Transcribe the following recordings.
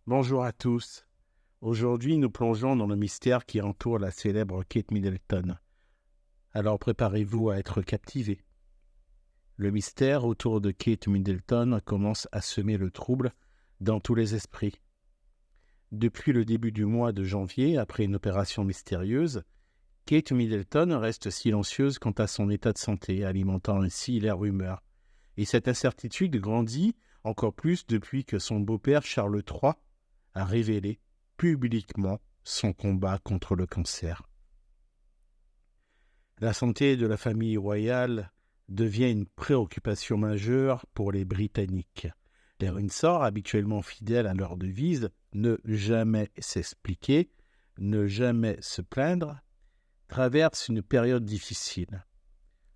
Bonjour à tous. Aujourd'hui, nous plongeons dans le mystère qui entoure la célèbre Kate Middleton. Alors préparez-vous à être captivés. Le mystère autour de Kate Middleton commence à semer le trouble dans tous les esprits. Depuis le début du mois de janvier, après une opération mystérieuse, Kate Middleton reste silencieuse quant à son état de santé, alimentant ainsi les rumeurs. Et cette incertitude grandit encore plus depuis que son beau-père Charles III a révélé publiquement son combat contre le cancer. La santé de la famille royale devient une préoccupation majeure pour les Britanniques. Les Windsor, habituellement fidèles à leur devise « ne jamais s'expliquer, ne jamais se plaindre », traversent une période difficile.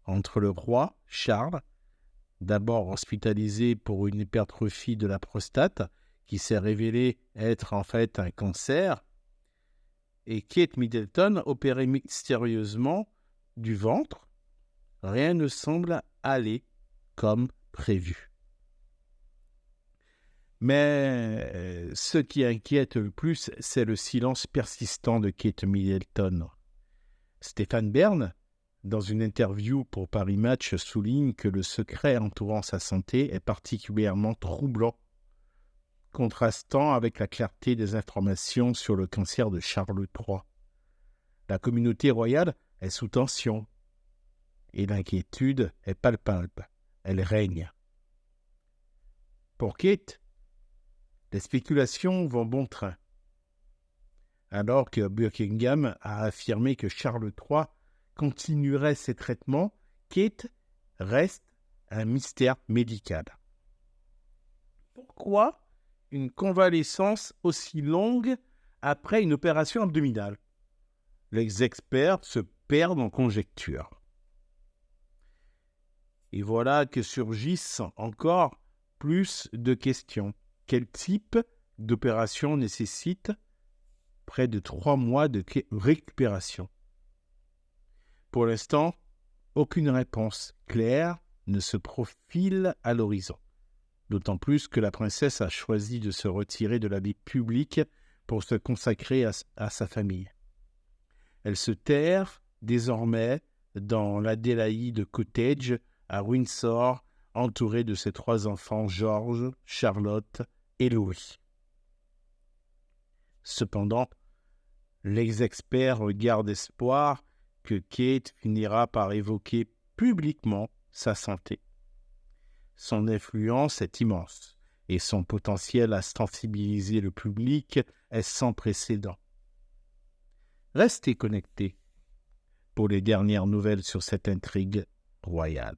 Entre le roi, Charles, d'abord hospitalisé pour une hypertrophie de la prostate, qui s'est révélé être en fait un cancer, et Kate Middleton opérée mystérieusement du ventre, rien ne semble aller comme prévu. Mais ce qui inquiète le plus, c'est le silence persistant de Kate Middleton. Stéphane Bern, dans une interview pour Paris Match, souligne que le secret entourant sa santé est particulièrement troublant, contrastant avec la clarté des informations sur le cancer de Charles III. La communauté royale est sous tension et l'inquiétude est palpable. Elle règne. Pour Kate, les spéculations vont bon train. Alors que Buckingham a affirmé que Charles III continuerait ses traitements, Kate reste un mystère médical. Pourquoi une convalescence aussi longue après une opération abdominale? Les experts se perdent en conjectures. Et voilà que surgissent encore plus de questions. Quel type d'opération nécessite près de 3 mois de récupération? Pour l'instant, aucune réponse claire ne se profile à l'horizon. D'autant plus que la princesse a choisi de se retirer de la vie publique pour se consacrer à sa famille. Elle se terre désormais dans l'Adélaïde Cottage à Windsor, entourée de ses 3 enfants George, Charlotte et Louis. Cependant, les experts gardent espoir que Kate finira par évoquer publiquement sa santé. Son influence est immense et son potentiel à sensibiliser le public est sans précédent. Restez connectés pour les dernières nouvelles sur cette intrigue royale.